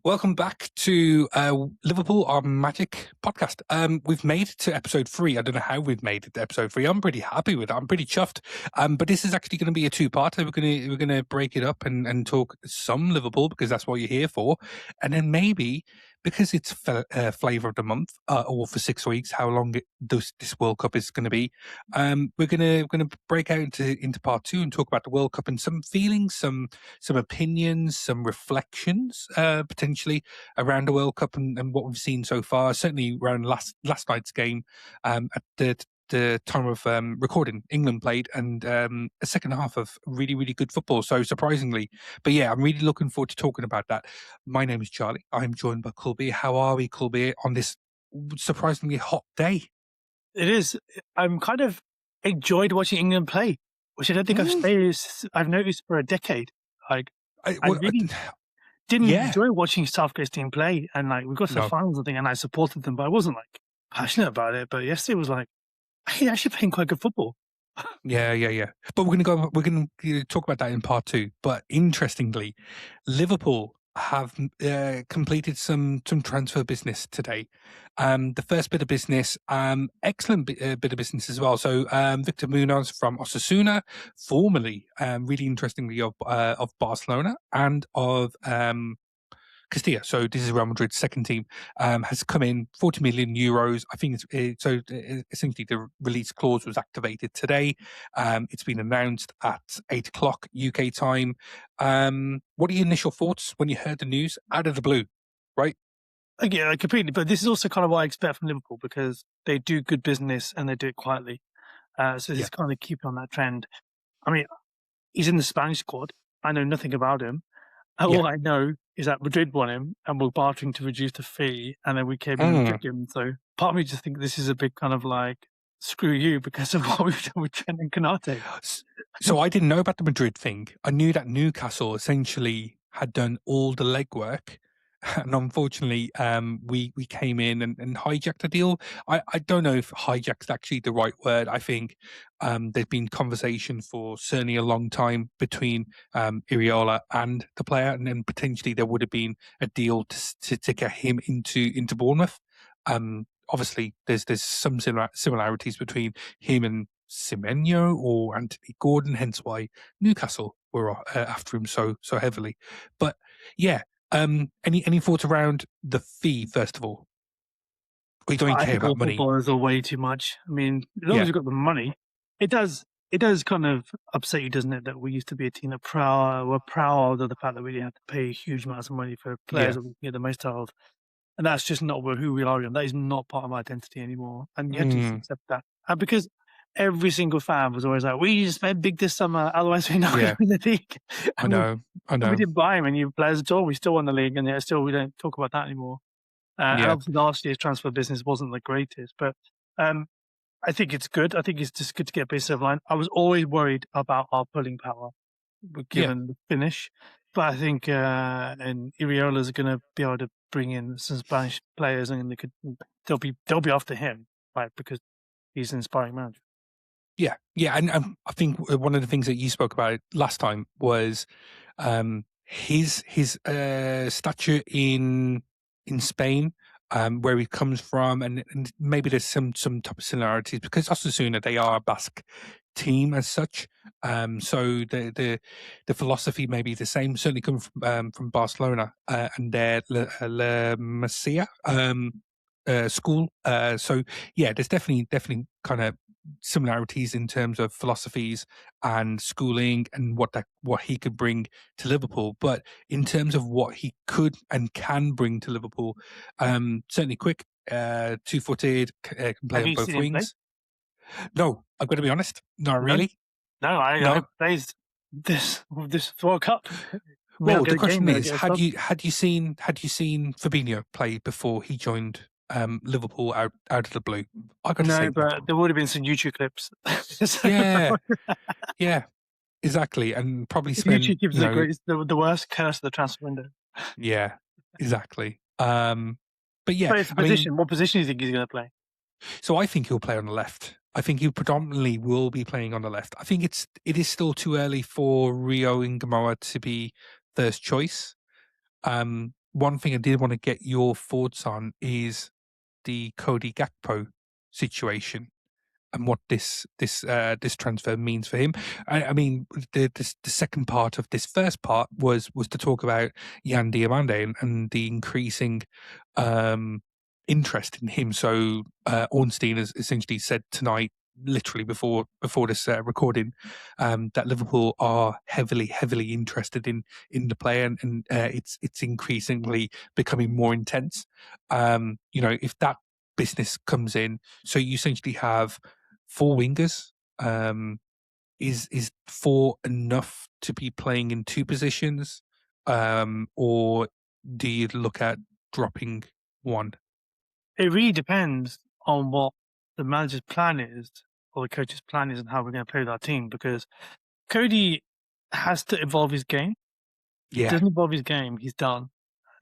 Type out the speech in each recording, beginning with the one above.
Welcome back to Liverpool Are Magic podcast. We've made it to episode 3. I don't know how we've made it to episode 3. I'm pretty happy with it. I'm pretty chuffed. But this is actually going to be a two-parter. We're gonna break it up and talk some Liverpool because that's what you're here for, and then maybe because it's flavour of the month or for 6 weeks, how long this World Cup is going to be. We're gonna break out into part 2 and talk about the World Cup and some feelings, some opinions, some reflections, potentially around the World Cup and what we've seen so far. Certainly around last night's game at the time of recording, England played and a second half of really, really good football. So surprisingly, but yeah, I'm really looking forward to talking about that. My name is Charlie. I'm joined by Kulbir. How are we, Kulbir, on this surprisingly hot day? It is. I'm kind of enjoyed watching England play, which I don't think I've noticed for a decade. Like, I really didn't enjoy watching Southgate's team play, and like we got to the finals, I think, and I supported them, but I wasn't like passionate about it. But yesterday was like, he's actually playing quite good football. Yeah. But we're going to talk about that in part 2. But interestingly, Liverpool have completed some transfer business today. The first bit of business, excellent bit of business as well. So Victor Muñoz from Osasuna, formerly, really interestingly, of Barcelona and of Castilla. So this is Real Madrid's second team, has come in 40 million euros. I think essentially the release clause was activated today. It's been announced at 8 o'clock UK time. What are your initial thoughts when you heard the news out of the blue, right? Yeah, completely. But this is also kind of what I expect from Liverpool because they do good business and they do it quietly. So this is kind of keeping on that trend. I mean, he's in the Spanish squad. I know nothing about him. All I know is that Madrid won him and were bartering to reduce the fee, and then we came in and took him. So part of me just think this is a big kind of like, screw you because of what we've done with Trent and Konate. So I didn't know about the Madrid thing. I knew that Newcastle essentially had done all the legwork. And unfortunately, we came in and hijacked the deal. I don't know if hijacked is actually the right word. I think there's been conversation for certainly a long time between Iraola and the player, and then potentially there would have been a deal to get him into Bournemouth. Obviously, there's some similarities between him and Semenyo or Anthony Gordon, hence why Newcastle were after him so heavily. But yeah. Any thoughts around the fee, first of all? Or you don't even care about money? Footballers are way too much. I mean, as long as you've got the money, it does kind of upset you, doesn't it, that we used to be a team that we're proud of the fact that we didn't have to pay huge amounts of money for players that we get the most out of. And that's just not who we are. That is not part of my identity anymore. And you have to accept that. And because every single fan was always like, we just made big this summer, otherwise we're not going to win the league. I know. We didn't buy any players at all. We still won the league, and still we don't talk about that anymore. And obviously last year's transfer business wasn't the greatest, but I think it's good. I think it's just good to get a base of line. I was always worried about our pulling power given the finish, but I think and Iraola is going to be able to bring in some Spanish players, and they'll be after him, right? Because he's an inspiring manager. Yeah, and I think one of the things that you spoke about last time was his stature in Spain, where he comes from, and maybe there's some type of similarities because Osasuna, they are a Basque team as such, so the philosophy may be the same. Certainly coming from Barcelona and their La Masia school. So yeah, there's definitely kind of similarities in terms of philosophies and schooling and what he could bring to Liverpool. But in terms of what he could and can bring to Liverpool, certainly quick, 2-footed, can play on both wings. No, I've got to be honest, not really. No, I played this World Cup. Well, the question is, had you seen Fabinho play before he joined Liverpool out of the blue? I got to say, but there would have been some YouTube clips. yeah, exactly, and probably spend. YouTube gives the worst curse of the transfer window. Yeah, exactly. But yeah, what position do you think he's going to play? So I think he'll play on the left. I think he predominantly will be playing on the left. I think it is still too early for Rio Ngumoha to be first choice. one thing I did want to get your thoughts on is the Cody Gakpo situation and what this transfer means for him. I mean, the second part of this first part was to talk about Yan Diomande and the increasing interest in him. So Ornstein has essentially said tonight, literally before this recording, that Liverpool are heavily interested in the player, and it's increasingly becoming more intense. If that business comes in, so you essentially have 4 wingers. Is 4 enough to be playing in 2 positions, or do you look at dropping 1? It really depends on what the manager's plan is, or the coach's plan is, and how we're going to play with our team. Because Cody has to evolve his game. If he doesn't evolve his game, he's done.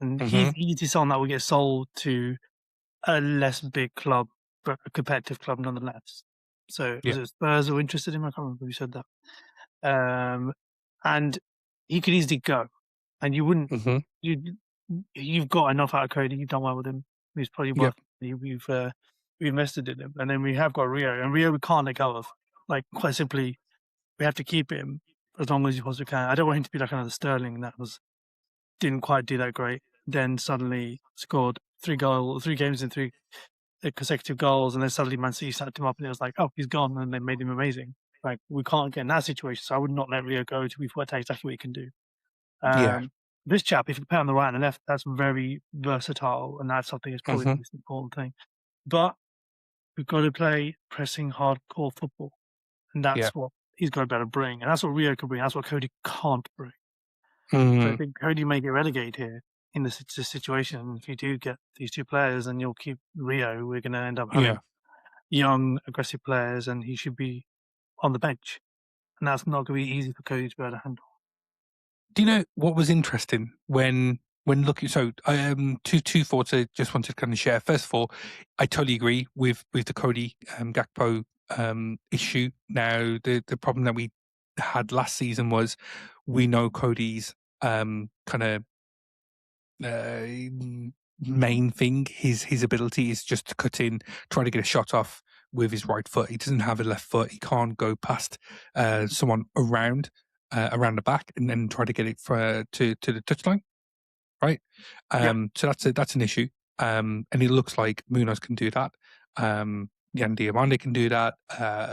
And he's easy someone that will get sold to a less big club, but a competitive club nonetheless. So was it Spurs were interested in him? I can't remember who said that. And he could easily go, and you wouldn't. You've got enough out of Cody. You've done well with him. He's probably worth. We've invested in him, and then we have got Rio, and Rio we can't let go of. Like, quite simply, we have to keep him as long as you possibly can. I don't want him to be like another Sterling that didn't quite do that great. Then suddenly scored 3 games in 3 consecutive goals, and then suddenly Man City sacked him up, and it was like, oh, he's gone, and they made him amazing. Like, we can't get in that situation, so I would not let Rio go until we've worked out exactly what he can do. This chap, if you play on the right and the left, that's very versatile, and that's something that's probably the most important thing. But we've got to play pressing, hardcore football, and that's what he's got to be able to bring, and that's what Rio can bring. That's what Cody can't bring. So I think Cody may get relegated here in this situation. If you do get these 2 players and you'll keep Rio, we're going to end up having young, aggressive players, and he should be on the bench. And that's not going to be easy for Cody to be able to handle. Do you know what was interesting when looking? So, 2 thoughts I just wanted to kind of share. First of all, I totally agree with the Cody Gakpo issue. Now, the problem that we had last season was we know Cody's kind of main thing, his ability is just to cut in, try to get a shot off with his right foot. He doesn't have a left foot. He can't go past someone around the back and then try to get it to the touchline, right? So that's an issue. And it looks like Muñoz can do that. Yan Diomande can do that.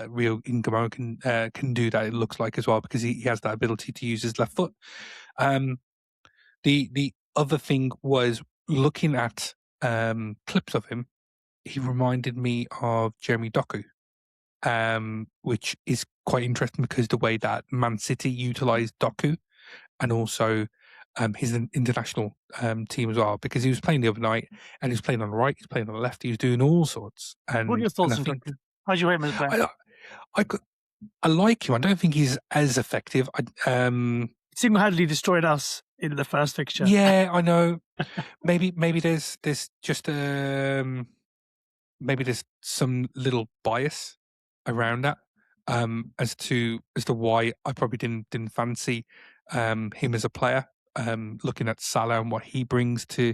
Rio Ngumoha can do that. It looks like as well, because he has that ability to use his left foot. The other thing was looking at clips of him. He reminded me of Jeremy Doku, which is quite interesting because the way that Man City utilised Doku, and also his international team as well, because he was playing the other night and he was playing on the right, he was playing on the left, he was doing all sorts. And what are your thoughts on Doku? How do you rate him as a player? I like him. I don't think he's as effective. Single-handedly destroyed us in the first fixture. Yeah, I know. maybe there's just maybe there's some little bias around that as to why I probably didn't fancy him as a player. Looking at Salah and what he brings to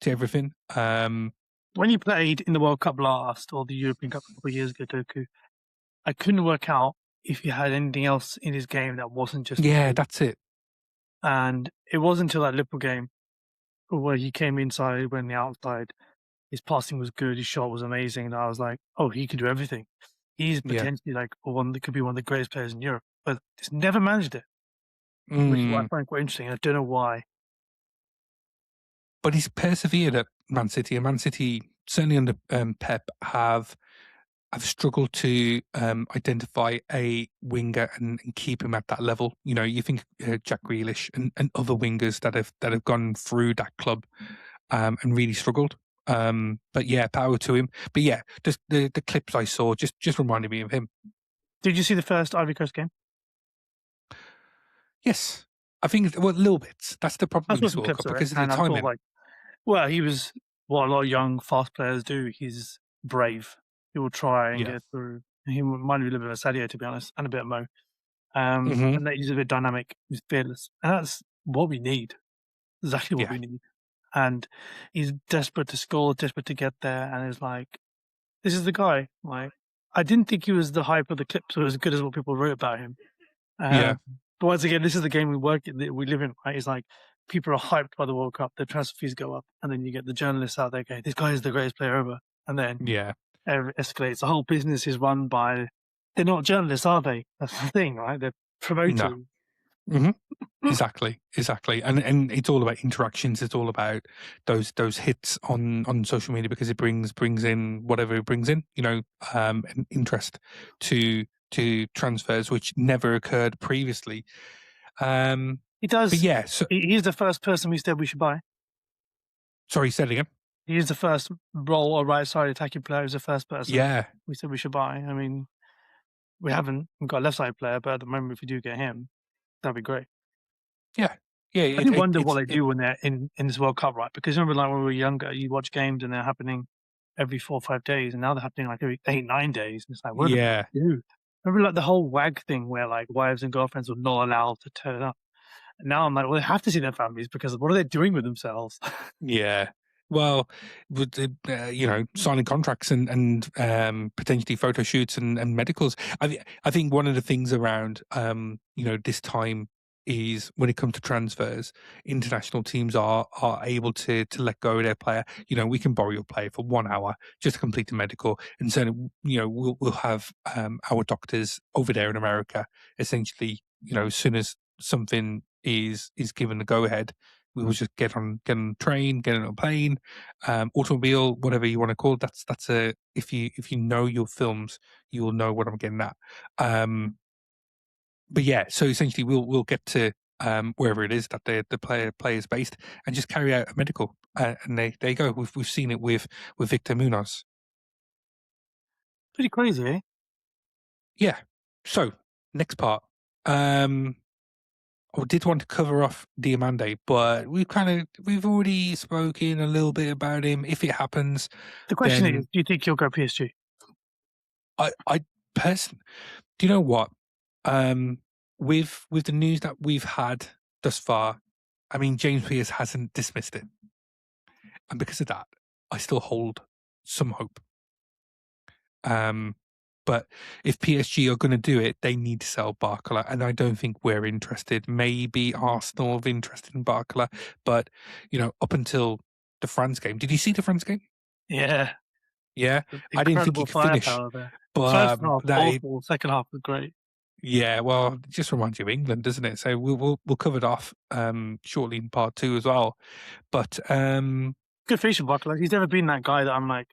everything. When you played in the World Cup last, or the European Cup a couple of years ago, Doku, I couldn't work out if he had anything else in his game that wasn't just... Yeah, that's it. And it wasn't until that Liverpool game where he came inside, went the outside, his passing was good, his shot was amazing, and I was like, oh, he can do everything. He's potentially like one that could be one of the greatest players in Europe, but he's never managed it, which is what I find quite interesting. I don't know why. But he's persevered at Man City, and Man City, certainly under Pep, have struggled to identify a winger and keep him at that level. You know, you think Jack Grealish and other wingers that have gone through that club and really struggled. But yeah, power to him. But yeah, just the clips I saw just reminded me of him. Did you see the first Ivory Coast game? Yes, I think little bits. That's the problem with this World Cup, because of the timing. Well, he was what a lot of young, fast players do. He's brave. He will try and get through. He reminded me a little bit of Sadio, to be honest, and a bit of Mo. And that he's a bit dynamic. He's fearless, and that's what we need. Exactly what we need. and he's desperate to score, desperate to get there, and it's like, this is the guy. Like, I didn't think he was the hype of the clips or as good as what people wrote about him. Yeah. But once again, this is the game we live in, right? It's like people are hyped by the World Cup, the transfer fees go up, and then you get the journalists out there going, this guy is the greatest player ever. And then Yeah. it escalates. The whole business is run by, they're not journalists, are they? That's the thing, right? They're promoters. No. Mm-hmm. Exactly, and it's all about interactions. It's all about those hits on social media, because it brings in whatever it brings in, an interest to transfers which never occurred previously. He does. But yeah, so, he's the first person we said we should buy. sorry, say it again. He's the first role or right side attacking player. He's the first person. Yeah, we said we should buy. I mean, we haven't got a left side player, but at the moment, if we do get him, that'd be great. yeah. I do wonder what they do when they're in this World Cup, right? Because remember, like when we were younger, you watch games and they're happening every 4 or 5 days, and now they're happening like every 8, 9 days. And it's like, what do they do? Remember, like the whole WAG thing where like wives and girlfriends were not allowed to turn up. And now I'm like, well, they have to see their families because what are they doing with themselves? Yeah. Well, with signing contracts and potentially photo shoots and medicals. I think one of the things around this time is when it comes to transfers, international teams are able to let go of their player. We can borrow your player for 1 hour just to complete the medical, and so we'll have our doctors over there in America essentially. As soon as something is given the go ahead, we will just get on a train, get on a plane, automobile, whatever you want to call it. That's a if you know your films, you will know what I'm getting at. But yeah, so essentially we'll get to wherever it is that the player is based, and just carry out a medical, and there you go. We've seen it with Victor Muñoz. Pretty crazy, eh? Yeah. So next part. I did want to cover off Diomande, but we've already spoken a little bit about him. If it happens, the question is, do you think he'll go PSG? I personally, do you know what? With the news that we've had thus far, I mean, James Pearce hasn't dismissed it, and because of that, I still hold some hope. But if PSG are going to do it, they need to sell Barcola, and I don't think we're interested. Maybe Arsenal are interested in Barcola, but up until the France game, did you see the France game? Yeah, I didn't think he could finish. There. But first half awful, second half was great. Yeah, well, it just reminds you of England, doesn't it? So we'll cover it off shortly in part 2 as well. But good fish for Barcola. He's never been that guy that I'm like.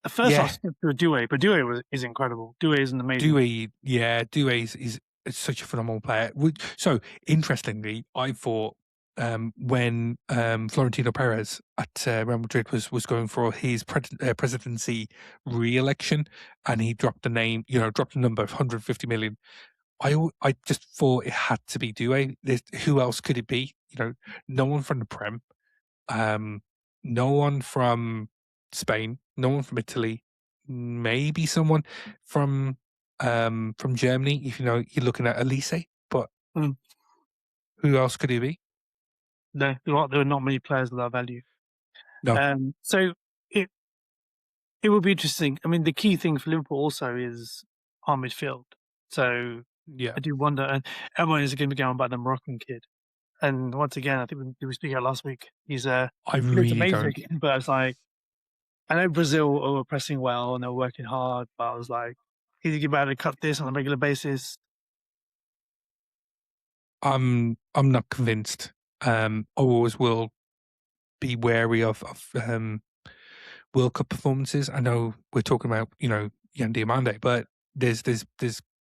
The first half through Doué, but Doué is incredible. Doué is an amazing. Doué is such a phenomenal player. So interestingly, I thought when Florentino Perez at Real Madrid was going for his presidency re-election, and he dropped the number of 150 million. I just thought it had to be Doué. Who else could it be? No one from the Prem, no one from Spain, no one from Italy, maybe someone from Germany. If you're looking at Elise, but who else could he be? No, there are not many players of that value. No. So it will be interesting. I mean, the key thing for Liverpool also is our midfield. So yeah, I do wonder. And everyone is going to be going about the Moroccan kid. And once again, I think we were speaking about last week. He's amazing, but it's like, I know Brazil were pressing well and they were working hard, but I was like, he's about to cut this on a regular basis. I'm not convinced. I always will be wary of World Cup performances. I know we're talking about Yan Diomande, but there's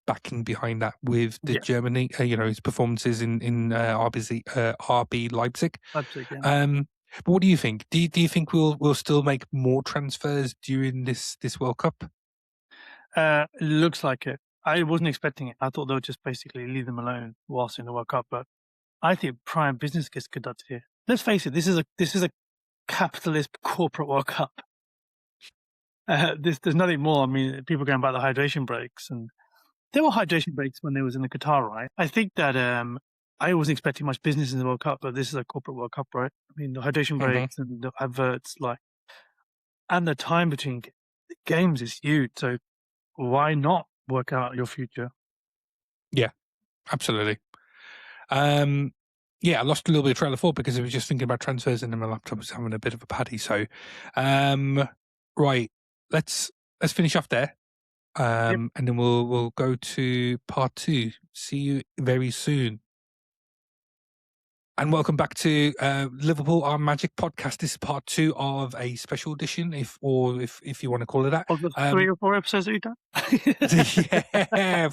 backing behind that with the Germany, his performances in RB Leipzig. But what do you think? Do you think we'll still make more transfers during this World Cup? Looks like it. I wasn't expecting it. I thought they would just basically leave them alone whilst in the World Cup. But I think prime business gets conducted here. Let's face it. This is a capitalist corporate World Cup. There's nothing more. I mean, people going about the hydration breaks, and there were hydration breaks when they was in the Qatar, right? I think that I wasn't expecting much business in the World Cup, but this is a corporate World Cup, right? I mean, the hydration breaks and the adverts, and the time between games is huge. So why not work out your future? Yeah, absolutely. I lost a little bit of trail of thought because I was just thinking about transfers and then my laptop was having a bit of a paddy. So, right, let's finish off there. And then we'll go to part 2. See you very soon. And welcome back to Liverpool Are Magic podcast. This is part 2 of a special edition, if you want to call it that. Of the 3 or 4 episodes that you've done? Yeah,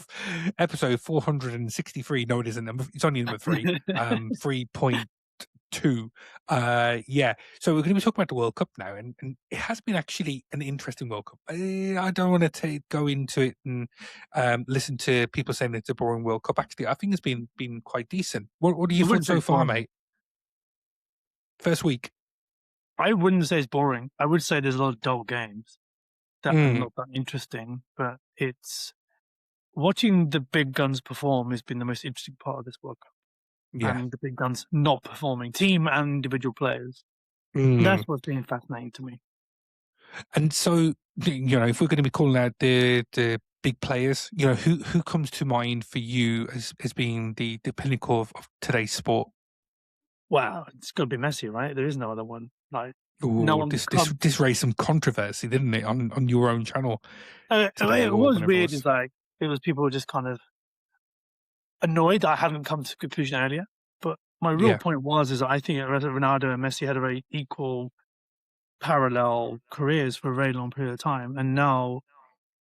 episode 463. No, it isn't. It's only number 3. 3.2. So we're going to be talking about the World Cup now, and it has been actually an interesting World Cup. I don't want to go into it and listen to people saying it's a boring World Cup. Actually, I think it's been quite decent. What do you think so far, mate? First week. I wouldn't say it's boring. I would say there's a lot of dull games that are not that interesting, but it's watching the big guns perform has been the most interesting part of this World Cup. Yeah. And the big guns not performing, team and individual players. That's what's been fascinating to me. And so, if we're going to be calling out the big players, who comes to mind for you as being the pinnacle of today's sport? Wow, it's got to be Messi, right? There is no other one. This raised some controversy, didn't it, on your own channel? It was weird. It's it was people just kind of annoyed that I hadn't come to a conclusion earlier. But my real point was I think Ronaldo and Messi had a very equal, parallel careers for a very long period of time, and now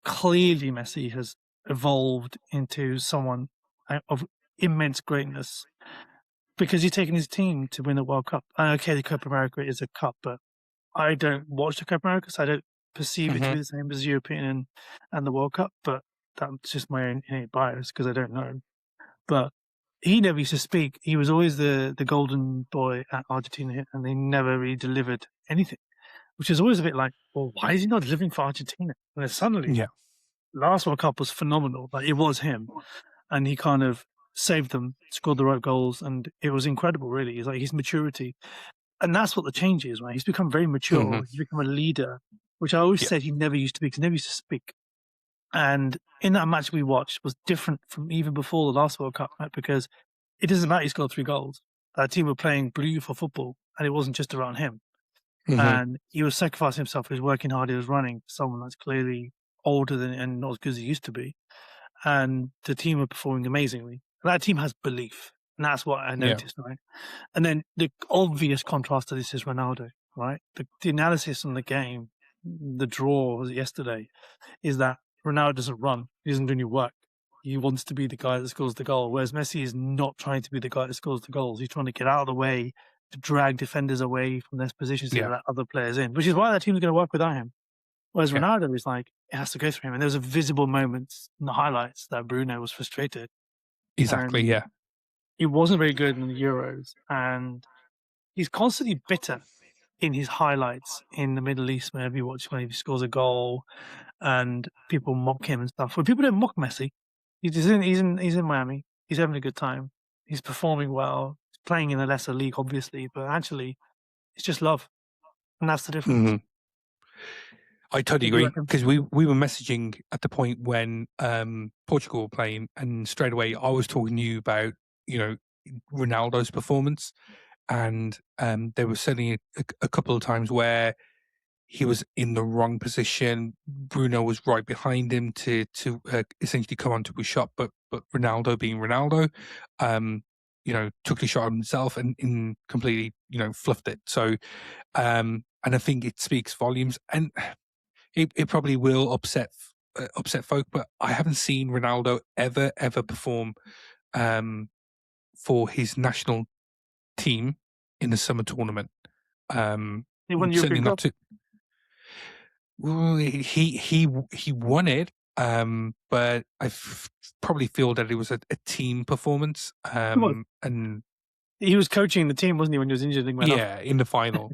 clearly Messi has evolved into someone of immense greatness because he's taken his team to win the World Cup. Okay, the Copa America is a cup, but I don't watch the Copa America, so I don't perceive it to be the same as the European and the World Cup. But that's just my own innate bias because I don't know. But he never used to speak. He was always the golden boy at Argentina, and they never really delivered anything, which is always a bit like, well, why is he not delivering for Argentina? And then suddenly, last World Cup was phenomenal. It was him, and he kind of saved them, scored the right goals, and it was incredible, really. It's his maturity. And that's what the change is, right? He's become very mature. He's become a leader, which I always said he never used to be, because he never used to speak. And in that match we watched was different from even before the last World Cup, right? Because it doesn't matter he scored 3 goals. That team were playing blue for football, and it wasn't just around him. And he was sacrificing himself. He was working hard. He was running for someone that's clearly older than and not as good as he used to be. And the team were performing amazingly. And that team has belief. And that's what I noticed, right? And then the obvious contrast to this is Ronaldo, right? The analysis on the game, the draw was yesterday, is that Ronaldo doesn't run. He doesn't do any work. He wants to be the guy that scores the goal, whereas Messi is not trying to be the guy that scores the goals. He's trying to get out of the way, to drag defenders away from their positions to let other players in, which is why that team's going to work without him. Whereas Ronaldo is it has to go through him. And there was a visible moment in the highlights that Bruno was frustrated. Exactly, He wasn't very good in the Euros, and he's constantly bitter in his highlights in the Middle East whenever you watch, when he scores a goal and people mock him and stuff. But people don't mock Messi. He's in Miami. He's having a good time. He's performing well. He's playing in a lesser league, obviously, but actually, it's just love, and that's the difference. I totally agree, because we were messaging at the point when Portugal were playing, and straight away I was talking to you about Ronaldo's performance, and there was certainly a couple of times where he was in the wrong position. Bruno was right behind him to essentially come onto a shot, but Ronaldo, being Ronaldo, took the shot himself and completely fluffed it. So and I think it speaks volumes, and it probably will upset folk, but I haven't seen Ronaldo ever perform for his national team in the summer tournament. He won the European Cup. Well, he won it, but I probably feel that it was a team performance. And he was coaching the team, wasn't he, when he was injured? In the final.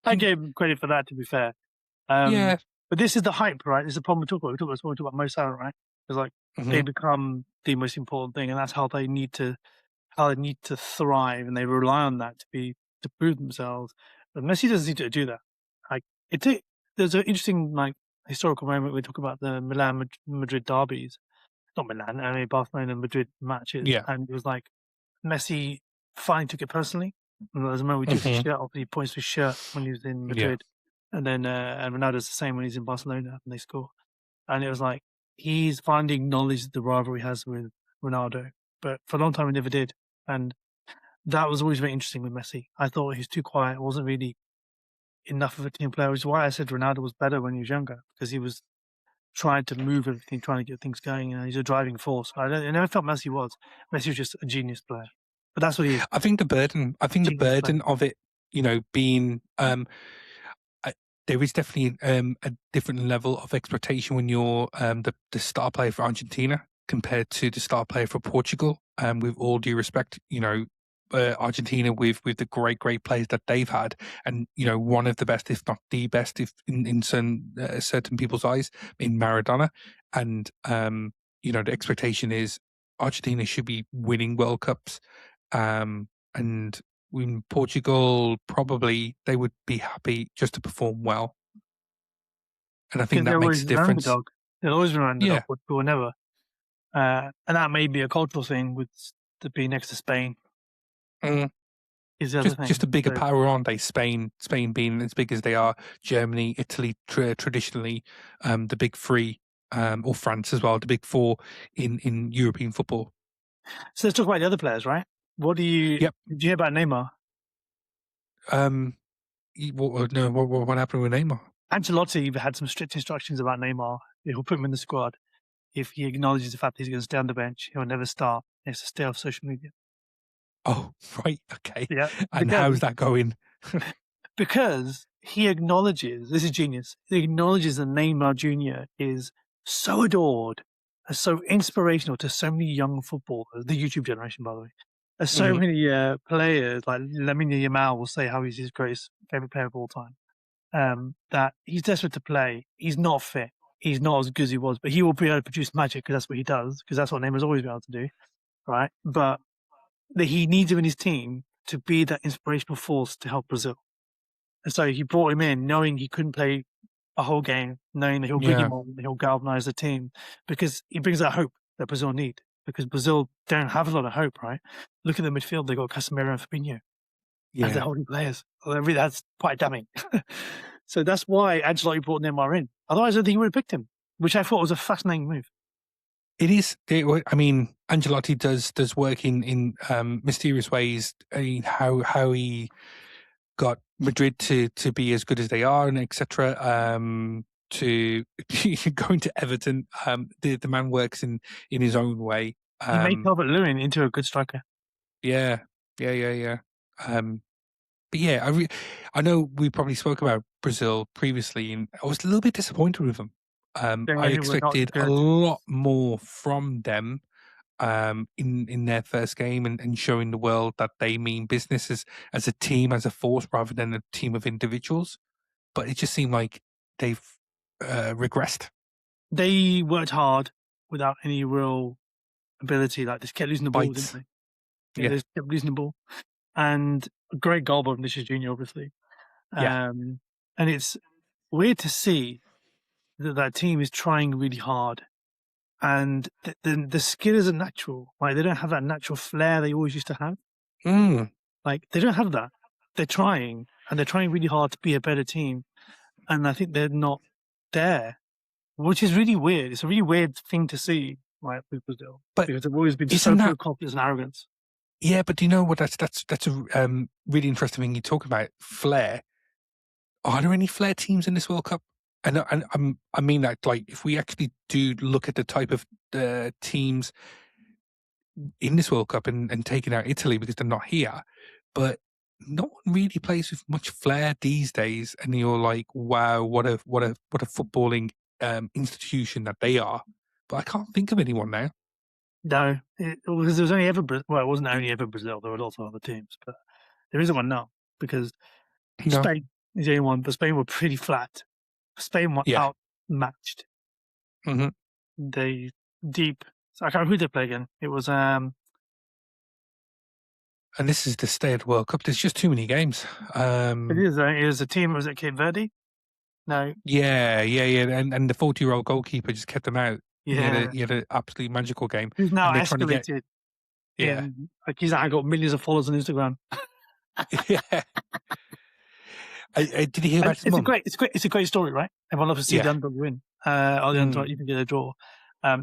I gave him credit for that, to be fair. But this is the hype, right? This is the problem we talk about. We talk about Mo Salah, right? It's like they become the most important thing, and that's how they need to thrive, and they rely on that to prove themselves. But Messi doesn't need to do that. Like there's an interesting historical moment we talk about the Milan Madrid derbies, not Milan, I mean Barcelona and Madrid matches, and it was like Messi finally took it personally. And there's a moment he takes his shirt off and he points to his shirt when he was in Madrid, and then and Ronaldo's the same when he's in Barcelona and they score. And it was like he's finally acknowledged the rivalry he has with Ronaldo, but for a long time he never did. And that was always very interesting with Messi. I thought he was too quiet, wasn't really enough of a team player, which is why I said Ronaldo was better when he was younger, because he was trying to move everything, trying to get things going, and he's a driving force. I never felt Messi was. Messi was just a genius player. But that's what he is. I think the burden of it, being there is definitely a different level of expectation when you're the star player for Argentina compared to the star player for Portugal. With all due respect, Argentina with the great players that they've had, and one of the best, if not the best, if in certain people's eyes, in Maradona, and the expectation is Argentina should be winning World Cups, and in Portugal probably they would be happy just to perform well, and I think that makes a difference. They'll always be around the underdog, Portugal never, and that may be a cultural thing with to be next to Spain. Just a bigger power, aren't they? Spain being as big as they are, Germany, Italy, traditionally the big three, or France as well, the big four in European football. So let's talk about the other players, right? Did you hear about Neymar? What happened with Neymar? Ancelotti had some strict instructions about Neymar. He'll put him in the squad. If he acknowledges the fact that he's going to stay on the bench, he'll never start. He has to stay off social media. Oh, right. Okay. Yeah. And how's that going? Because he acknowledges, this is genius, he acknowledges that Neymar Jr. is so adored and so inspirational to so many young footballers, the YouTube generation, by the way. There's so many players, like Lamine Yamal will say how he's his greatest favorite player of all time, that he's desperate to play. He's not fit. He's not as good as he was, but he will be able to produce magic because that's what he does, because that's what Neymar's always been able to do, right? But that he needs him in his team to be that inspirational force to help Brazil. And so he brought him in knowing he couldn't play a whole game, knowing that he'll bring him on, he'll galvanize the team, because he brings that hope that Brazil need, because Brazil don't have a lot of hope, right? Look at the midfield, they've got Casemiro and Fabinho as their holding players. That's quite damning. So that's why Ancelotti brought Neymar in. Otherwise, I don't think he would have picked him, which I thought was a fascinating move. It is. I mean, Ancelotti does work in mysterious ways. I mean, how he got Madrid to be as good as they are, and etc. To going to Everton, the man works in his own way. He made Calvert-Lewin into a good striker. Yeah. But yeah, I know we probably spoke about Brazil previously, and I was a little bit disappointed with them. I expected a lot more from them in their first game, and showing the world that they mean business as a team, as a force, rather than a team of individuals. But it just seemed like they've regressed. They worked hard without any real ability. Like, they kept losing the ball, didn't they? They kept losing the ball. And a great goal by Vinicius Jr., obviously. And it's weird to see that team is trying really hard, and the skill isn't natural. Like, they don't have that natural flair they always used to have. Like, they don't have that. They're trying, and they're trying really hard to be a better team, and I think they're not there, which is really weird. It's a really weird thing to see, right, with Brazil, because they've always been so full of confidence and arrogance. Yeah, but do you know what? That's a really interesting thing you talk about, flair. Are there any flair teams in this World Cup? And I mean that, like, if we actually do look at the type of teams in this World Cup, and taking out Italy because they're not here, but no one really plays with much flair these days. And you're like, wow, what a footballing institution that they are. But I can't think of anyone now. No, because there was only ever it wasn't only ever Brazil. There were lots of other teams, but there isn't one now, because Spain is the only one. But Spain were pretty flat. Spain were outmatched. They deep. So I can't remember who they play again. It was And this is the stay at World Cup. There's just too many games. it is a team. Was it Cape Verde? No. Yeah. And the 40-year-old goalkeeper just kept them out. Yeah. He had an absolutely magical game. Who's now And they're trying to get escalated. Like he's got millions of followers on Instagram. yeah. Did you hear about his mum? It's a great story, right? Everyone loves to see the underdog win. Or the underdog even get a draw.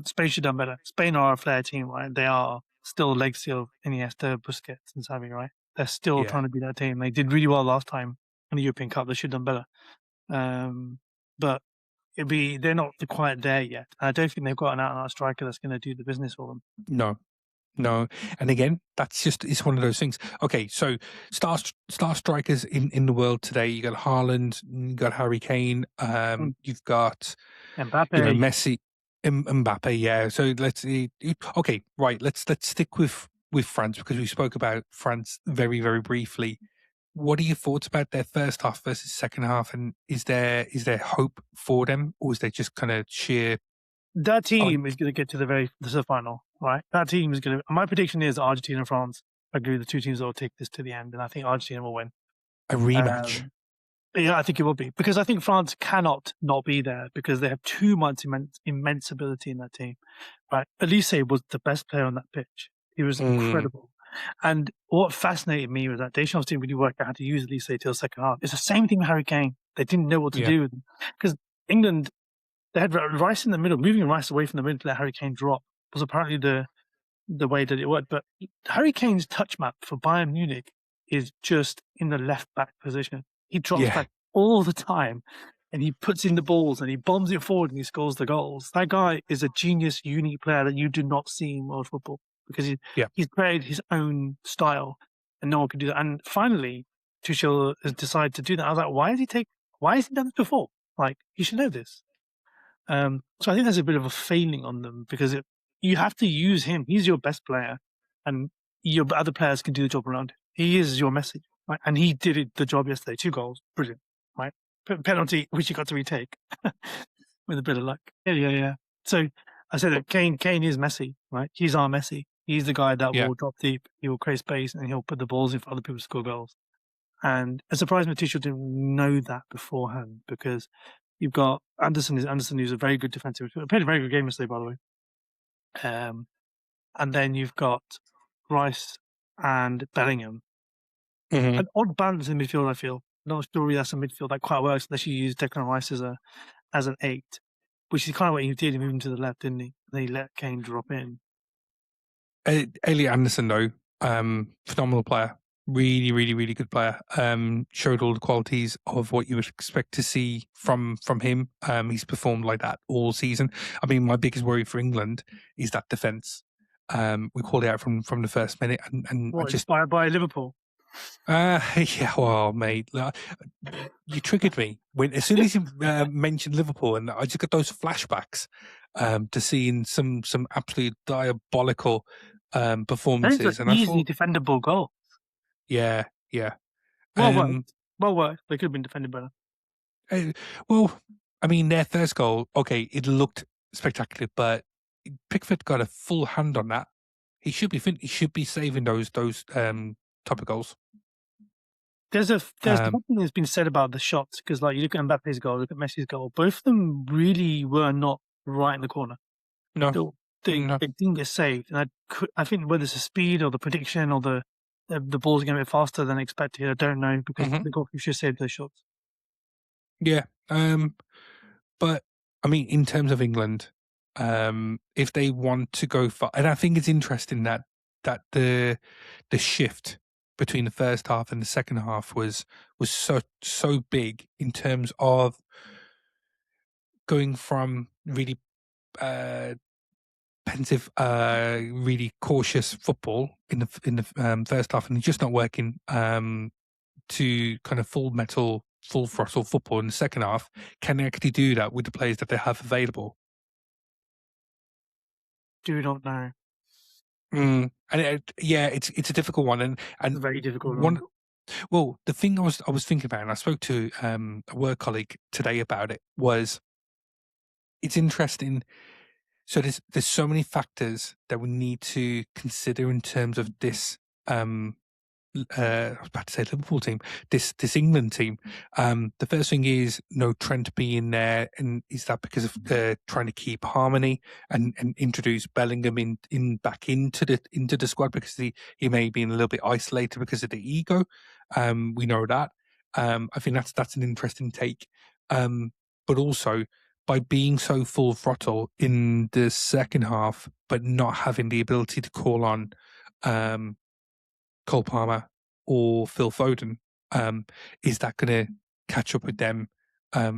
Spain should have done better. Spain are a flair team, right? They are still a legacy of Iniesta, Busquets, and Xavi, right? They're still trying to be that team. They did really well last time in the European Cup. They should have done better. But they're not quite there yet. I don't think they've got an out-and-out striker that's going to do the business for them. No. And again, it's one of those things. Okay, so star strikers in the world today, you got Haaland, you got Harry Kane, you've got Mbappe, Messi, Mbappe, yeah. So let's stick with France, because we spoke about France very, very briefly. What are your thoughts about their first half versus second half, and is there hope for them, or is there just kind of sheer? That team is going to get to the final, right? That team is going to. My prediction is Argentina and France are going to be the two teams that will take this to the end, and I think Argentina will win. A rematch. Yeah, I think it will be, because I think France cannot not be there, because they have too much immense ability in that team, right? Elise was the best player on that pitch. He was incredible. And what fascinated me was that Deschamps didn't really work out how to use Elise till the second half. It's the same thing with Harry Kane. They didn't know what to do with him, because England, they had Rice in the middle. Moving Rice away from the middle to let Harry Kane drop was apparently the way that it worked. But Harry Kane's touch map for Bayern Munich is just in the left back position. He drops back all the time, and he puts in the balls, and he bombs it forward, and he scores the goals. That guy is a genius, unique player that you do not see in world football, because he's created his own style, and no one can do that. And finally, Tuchel has decided to do that. I was like, why has he done this before? Like, he should know this. So I think there's a bit of a failing on them, because you have to use him. He's your best player, and your other players can do the job around him. He is your Messi, right? And he did the job yesterday. 2 goals, brilliant, right? Penalty, which he got to retake with a bit of luck. Yeah. So I said that Kane is Messi, right? He's our Messi. He's the guy that will drop deep, he will create space, and he'll put the balls in for other people to score goals. And I'm surprised Tuchel didn't know that beforehand, because you've got Anderson, who's a very good defensive. Played a very good game yesterday, by the way. And then you've got Rice and Bellingham. An odd balance in midfield, I feel. Not sure that's a midfield that quite works unless you use Declan Rice as an 8, which is kind of what he did. He moved him to the left, didn't he? And then he let Kane drop in. Elliot Anderson, though, phenomenal player. Really, really, really good player. Showed all the qualities of what you would expect to see from him. He's performed like that all season. I mean, my biggest worry for England is that defence. We called it out from the first minute, and what, just by Liverpool. Yeah, well, mate, you triggered me as soon as you mentioned Liverpool, and I just got those flashbacks to seeing some absolutely diabolical performances. And easily defendable goal. Yeah. Well worked. They could have been defended better. Well, I mean, their first goal, okay, it looked spectacular, but Pickford got a full hand on that. He should be saving those type of goals. There's something that's been said about the shots, because like you look at Mbappe's goal, look at Messi's goal. Both of them really were not right in the corner. No, they didn't get saved, and I think whether it's the speed or the prediction or the ball's going a bit faster than expected, I don't know, because the goalkeeper should save those shots. Yeah, but I mean, in terms of England, if they want to go far, and I think it's interesting that the shift between the first half and the second half was so big in terms of going from really pensive, really cautious football in the first half, and just not working, to kind of full metal, full throttle football in the second half. Can they actually do that with the players that they have available? Do not know. And it's a difficult one, and it's a very difficult one. Well, the thing I was thinking about, and I spoke to a work colleague today about it, was it's interesting. So there's so many factors that we need to consider in terms of this. I was about to say Liverpool team, this England team. The first thing is no Trent being there, and is that because of trying to keep harmony and introduce Bellingham in back into the squad because he may be a little bit isolated because of the ego. We know that. I think that's an interesting take. But also by being so full throttle in the second half, but not having the ability to call on Cole Palmer or Phil Foden, is that going to catch up with them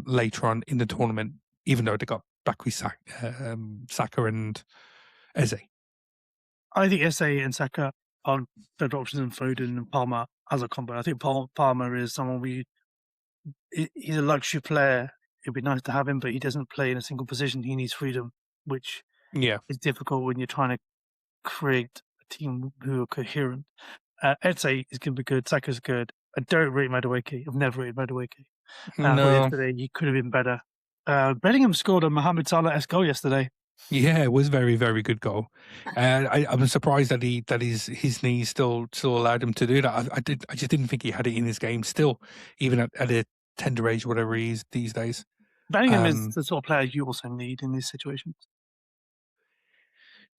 later on in the tournament, even though they got back with Saka and Eze? I think Eze and Saka are better options than Foden and Palmer as a combo. I think Palmer is someone he's a luxury player. It'd be nice to have him, but he doesn't play in a single position. He needs freedom, which is difficult when you're trying to create a team who are coherent. Eze is going to be good. Saka's good. I don't rate Madueke. I've never rated Madueke. But yesterday, he could have been better. Bellingham scored a Mohamed Salah-esque goal yesterday. Yeah, it was a very, very good goal. I'm surprised that his knees still allowed him to do that. I just didn't think he had it in his game still, even at a tender age, whatever he is these days. Bellingham is the sort of player you also need in these situations.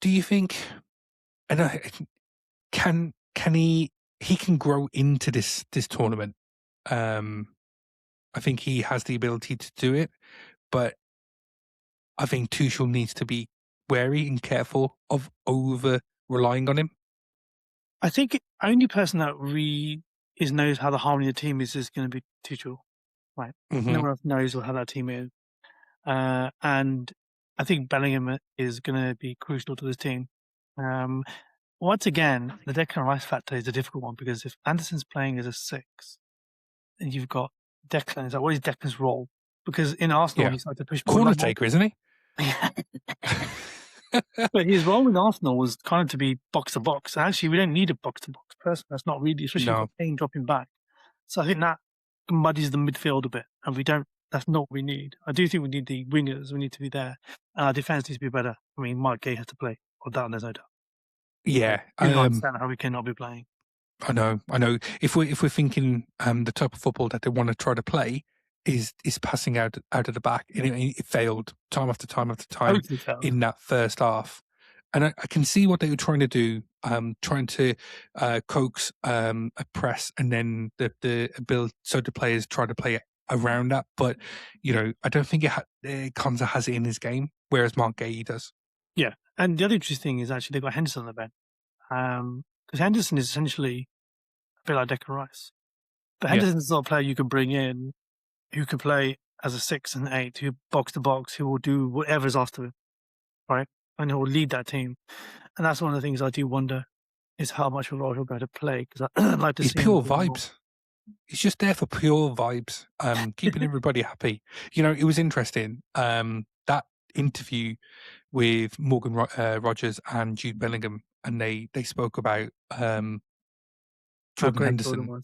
Do you think? Can he can grow into this tournament? I think he has the ability to do it, but I think Tuchel needs to be wary and careful of over relying on him. I think the only person that knows how the harmony of the team is going to be Tuchel. Right. Mm-hmm. No one else knows how that team is. And I think Bellingham is going to be crucial to this team. Once again, the Declan Rice factor is a difficult one because if Anderson's playing as a 6 and you've got Declan, what is Declan's role? Because in Arsenal, he's like to push corner taker, isn't he? But his role in Arsenal was kind of to be box to box. Actually, we don't need a box to box person. That's not really, especially with Kane dropping back. So I think that muddies the midfield a bit, and that's not what we need. I do think we need the wingers. We need to be there. And our defense needs to be better. I mean, Mark Gay has to play. Or that, there's no doubt. Yeah, I don't understand how we cannot be playing. I know. If we're thinking the type of football that they want to try to play is passing out of the back, and it failed time after time after time in that first half. And I can see what they were trying to do, trying to coax a press, and then the ability so the players try to play around that. But I don't think Konza has it in his game, whereas Mark Gay does. Yeah, and the other interesting thing is actually they've got Henderson on the bench, because Henderson is essentially a bit like Declan Rice. But Henderson's not a player you can bring in who can play as a 6 and 8, who box to box, who will do whatever is asked of him, right? And who will lead that team. And that's one of the things I do wonder is how much of a role he'll go to play. Because I'd like to see pure vibes. He's just there for pure vibes, keeping everybody happy. It was interesting. That interview with Morgan Rogers and Jude Bellingham, and they spoke about Jordan Henderson,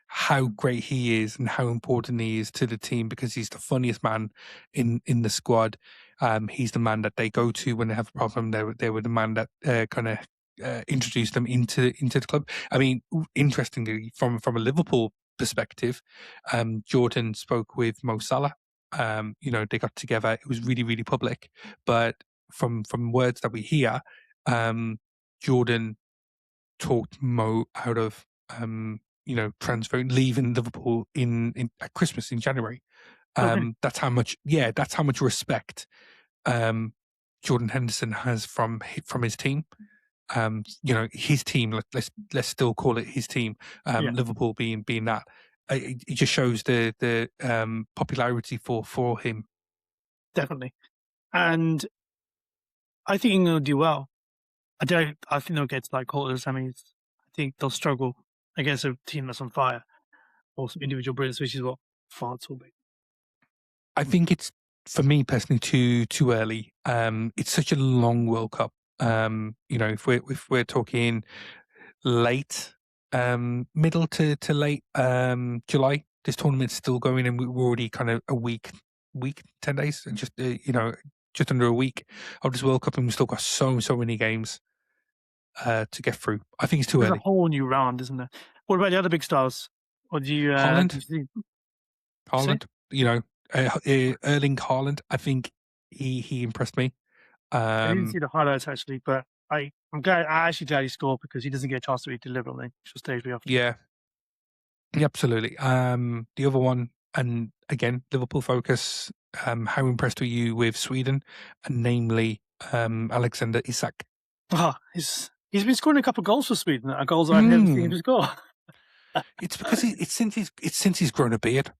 how great he is and how important he is to the team because he's the funniest man in the squad. He's the man that they go to when they have a problem. They were the man that kind of introduced them into the club. I mean, interestingly, from a Liverpool perspective, Jordan spoke with Mo Salah. They got together. It was really, really public. But from words that we hear, Jordan talked Mo out of transferring, leaving Liverpool at Christmas in January. That's how much respect Jordan Henderson has from his team. His team. Let's still call it his team. Liverpool being that. It just shows the popularity for him. Definitely, and I think England will do well. I think they'll get to like quarters, semis. I think they'll struggle against a team that's on fire or some individual brilliance, which is what France will be. I think it's, for me personally, too early. It's such a long World Cup. If we're talking late, middle to late July, this tournament's still going, and we're already kind of a week, 10 days, and just just under a week of this World Cup, and we've still got so many games to get through. I think it's too There's early. a whole new round, isn't there? What about the other big stars? Or do you Haaland, see? Erling Haaland. I think he impressed me. I didn't see the highlights actually, but I'm actually glad he scored because he doesn't get a chance to really deliver on the actual stage very often. Yeah, absolutely. The other one, and again, Liverpool focus. How impressed were you with Sweden, and namely Alexander Isak? He's been scoring a couple of goals for Sweden. Goals I've never seen him score. It's because it's since he's grown a beard.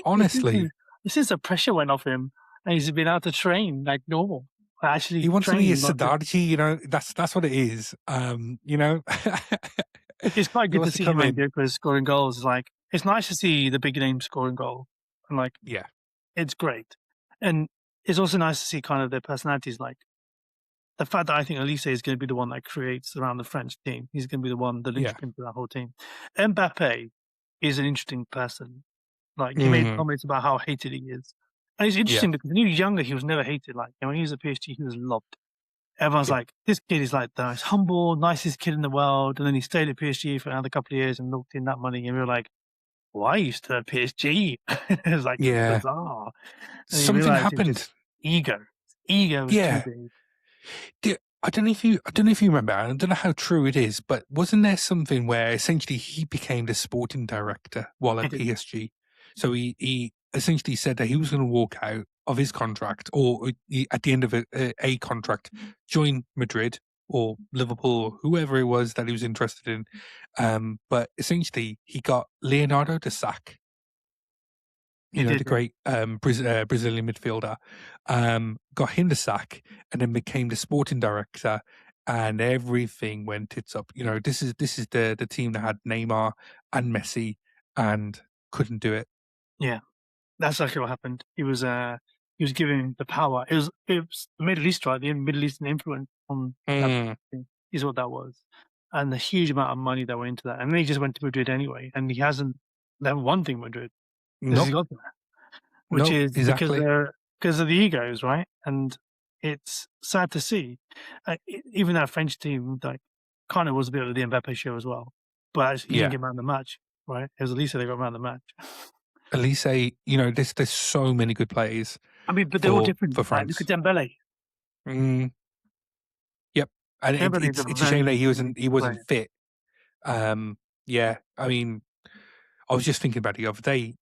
Honestly, since the pressure went off him, and he's been able to train like normal. Actually, he wants to be a Sadarji, you know. That's what it is. You know, it's quite good to see him in scoring goals. Like, it's nice to see the big name scoring goal, and like, yeah, it's great. And it's also nice to see kind of their personalities. Like the fact that I think Elise is going to be the one that creates around the French team. He's going to be the one, the linchpin for that whole team. Mbappe is an interesting person. Like, he made comments about how hated he is. And it's interesting because when he was younger, he was never hated. Like, when he was at PSG, he was loved. Everyone's like, this kid is like the most humble, nicest kid in the world. And then he stayed at PSG for another couple of years and looked in that money. And we were like, why are you still at PSG? It was like, bizarre. And something happened. Ego was too big. I don't know if you remember. I don't know how true it is, but wasn't there something where essentially he became the sporting director while at PSG? So he essentially said that he was going to walk out of his contract, or at the end of a contract, join Madrid or Liverpool or whoever it was that he was interested in. But essentially, he got Leonardo to sack. The great Brazilian midfielder, got him the sack, and then became the sporting director, and everything went tits up. You know, this is the team that had Neymar and Messi and couldn't do it. Yeah, that's actually what happened. He was given the power. It was the Middle East, right? The Middle Eastern influence on that thing is what that was, and the huge amount of money that went into that. And then he just went to Madrid anyway, and he hasn't done one thing Madrid. Nope. He got there, which is because of the egos, right? And it's sad to see. Even that French team, like, kind of was a bit of the Mbappe show as well, but actually, he didn't get man of the match, right? It was Elise they got man of the match. Elise, there's so many good players. I mean, but they're all different. For France. Look at Dembele. Yep, and it's a shame that he wasn't fit. Yeah, I mean, I was just thinking about it the other day.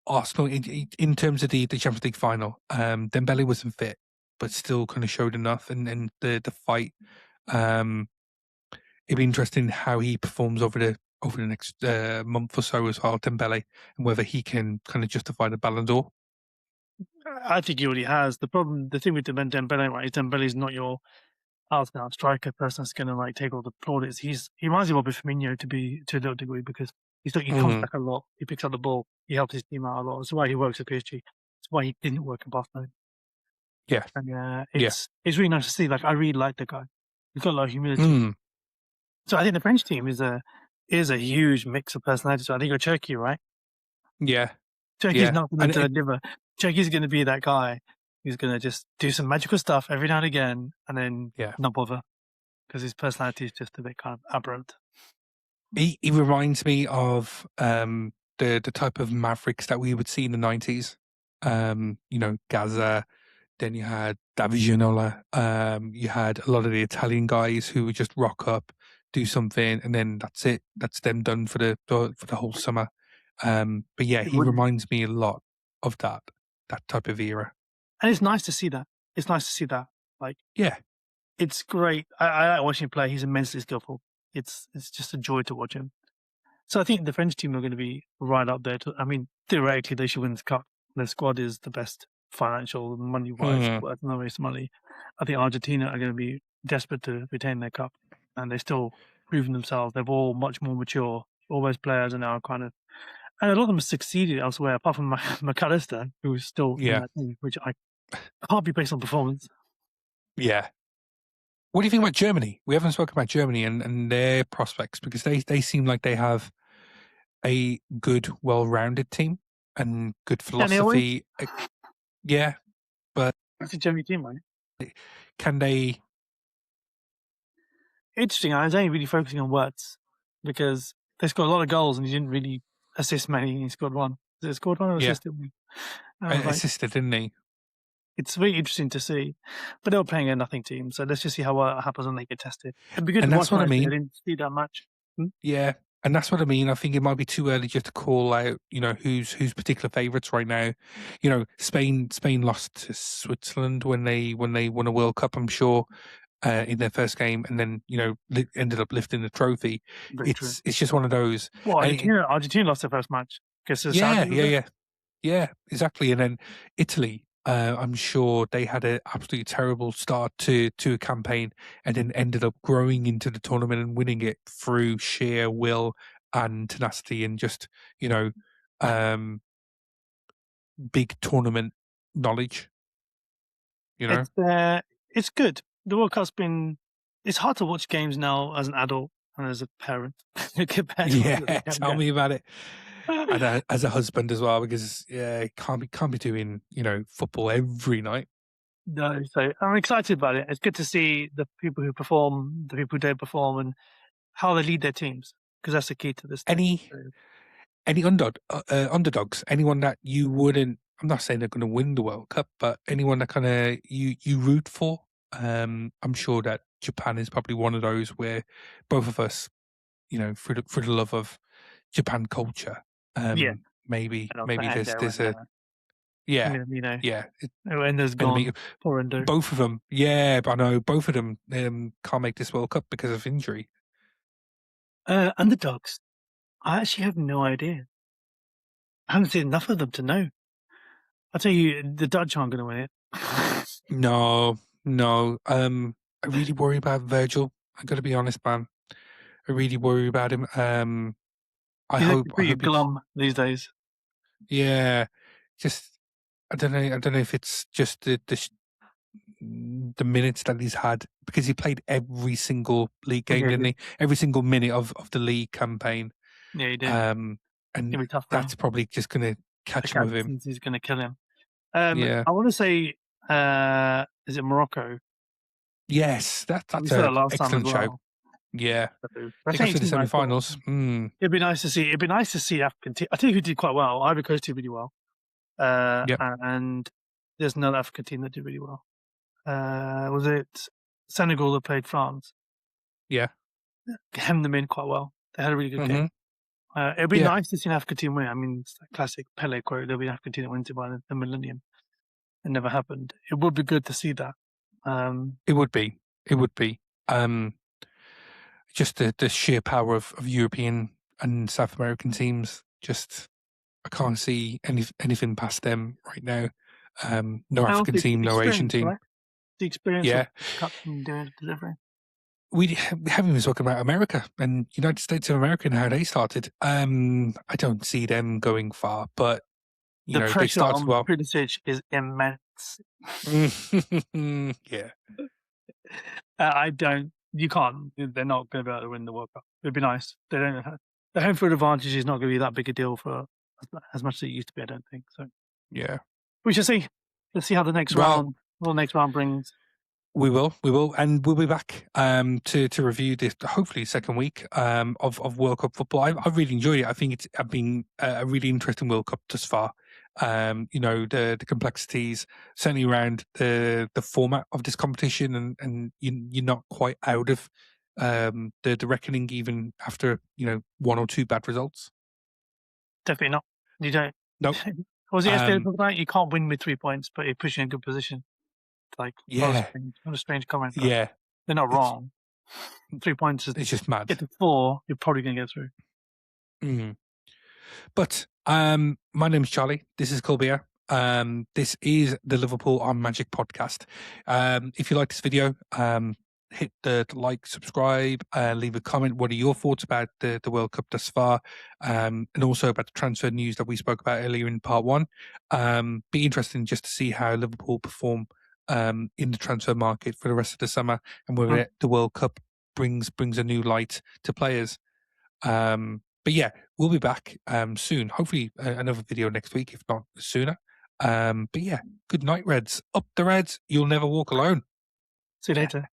Arsenal, in terms of the Champions League final, Dembele wasn't fit, but still kind of showed enough. And the fight, it'd be interesting how he performs over the next month or so as well, Dembele, and whether he can kind of justify the Ballon d'Or. I think he already has. The thing with Dembele, right, is Dembele's not your out-and-out striker person that's going to like take all the plaudits. He reminds me of Firmino to a little degree because he comes back a lot. He picks up the ball. He helps his team out a lot. That's why he works at PSG. That's why he didn't work in Barcelona. Yeah, and it's really nice to see. Like, I really like the guy. He's got a lot of humility. So I think the French team is a huge mix of personalities. So I think you're Turkey, right? Yeah, Turkey's not going to deliver. Turkey's going to be that guy who's going to just do some magical stuff every now and again, and then not bother because his personality is just a bit kind of aberrant. He reminds me of the type of mavericks that we would see in the 90s. Gaza. Then you had David Ginola. You had a lot of the Italian guys who would just rock up, do something, and then that's it. That's them done for the whole summer. But yeah, he reminds me a lot of that type of era. And it's nice to see that. Like, it's great. I like watching him play. He's immensely skillful. It's just a joy to watch him. So I think the French team are going to be right up there. I mean, theoretically, they should win this cup. Their squad is the best financial, money-wise, worth no waste money. I think Argentina are going to be desperate to retain their cup, and they're still proving themselves. They're all much more mature. All those players are now kind of, and a lot of them have succeeded elsewhere, apart from McAllister, who is still in that team, which I can't be based on performance. Yeah. What do you think about Germany? We haven't spoken about Germany and their prospects because they seem like they have a good, well-rounded team and good philosophy. Yeah, but It's a Germany team, right? can they? Interesting. I was only really focusing on words because they scored a lot of goals and he didn't really assist many. He scored one. He scored one or assisted one? I was like, Assisted, didn't he? it's really interesting to see. But they were playing a nothing team, so let's just see how well it happens when they get tested. It'd be good And to that's watch. what I mean. I didn't see that much. Yeah, and that's what I mean. I think it might be too early just to call out, who's particular favourites right now. Spain lost to Switzerland when they won a World Cup, I'm sure, in their first game, and then ended up lifting the trophy. Very true. It's just one of those. Well, Argentina lost their first match. Yeah, exactly. And then Italy, I'm sure they had an absolutely terrible start to a campaign, and then ended up growing into the tournament and winning it through sheer will and tenacity and just big tournament knowledge. It's good. The World Cup's been. It's hard to watch games now as an adult and as a parent. Tell me about it. And as a husband as well, because can't be doing football every night. No, so I'm excited about it. It's good to see the people who perform, the people who don't perform, and how they lead their teams, because that's the key to this. Any underdogs, anyone that you wouldn't. I'm not saying they're going to win the World Cup, but anyone that kind of you root for. I'm sure that Japan is probably one of those where both of us, for the love of Japan culture, maybe there's a Endo's gone. Poor Endo. Both of them, but I know both of them can't make this World Cup because of injury. Underdogs, I actually have no idea. I haven't seen enough of them to know. I'll tell you, the Dutch aren't going to win it. No. I really worry about Virgil. I got to be honest, man. I really worry about him. I hope glum these days. Yeah, just I don't know if it's just the minutes that he's had, because he played every single league game, didn't he? Every single minute of the league campaign. Yeah, he did. And that's probably just going to catch up with him. He's going to kill him. I want to say, is it Morocco? Yes, that's an excellent show. Yeah, they got to the semi-finals. It'd be nice to see. It'd be nice to see African team. I tell you who did quite well. Ivory Coast did really well. And there's another African team that did really well. Was it Senegal that played France? Yeah, hemmed them in quite well. They had a really good game. It'd be nice to see an African team win. I mean, it's a classic Pele quote: "There'll be an African team that wins it by the millennium." It never happened. It would be good to see that. It would be. Just the sheer power of European and South American teams. Just I can't see anything past them right now. No African team, no Asian team. Right? The experience of captain doing delivery. We haven't even spoken about America and United States of America and how they started. I don't see them going far, but the pressure on Pulisic is immense. Yeah. You can't. They're not going to be able to win the World Cup. It'd be nice. They don't. The home field advantage is not going to be that big a deal for as much as it used to be. I don't think so. Yeah. We shall see. Let's see how the next round brings. We will, and we'll be back to review this hopefully second week of World Cup football. I've really enjoyed it. I think it's been a really interesting World Cup thus far. The complexities certainly around the format of this competition, and you're not quite out of the reckoning even after one or two bad results. Definitely not. You don't. Nope. Was it yesterday about you can't win with 3 points, but it puts you in a good position? What a strange comment. Yeah, they're not wrong. 3 points is it's just mad. Get to 4, you're probably going to get through. Mm-hmm. But my name's Charlie. This is Kulbir. This is the Liverpool Are Magic podcast. If you like this video, hit the like, subscribe, leave a comment. What are your thoughts about the World Cup thus far, and also about the transfer news that we spoke about earlier in part 1? Be interesting just to see how Liverpool perform in the transfer market for the rest of the summer, and whether the World Cup brings a new light to players. But yeah, we'll be back soon. Hopefully another video next week, if not sooner. But yeah, good night, Reds. Up the Reds. You'll never walk alone. See you later.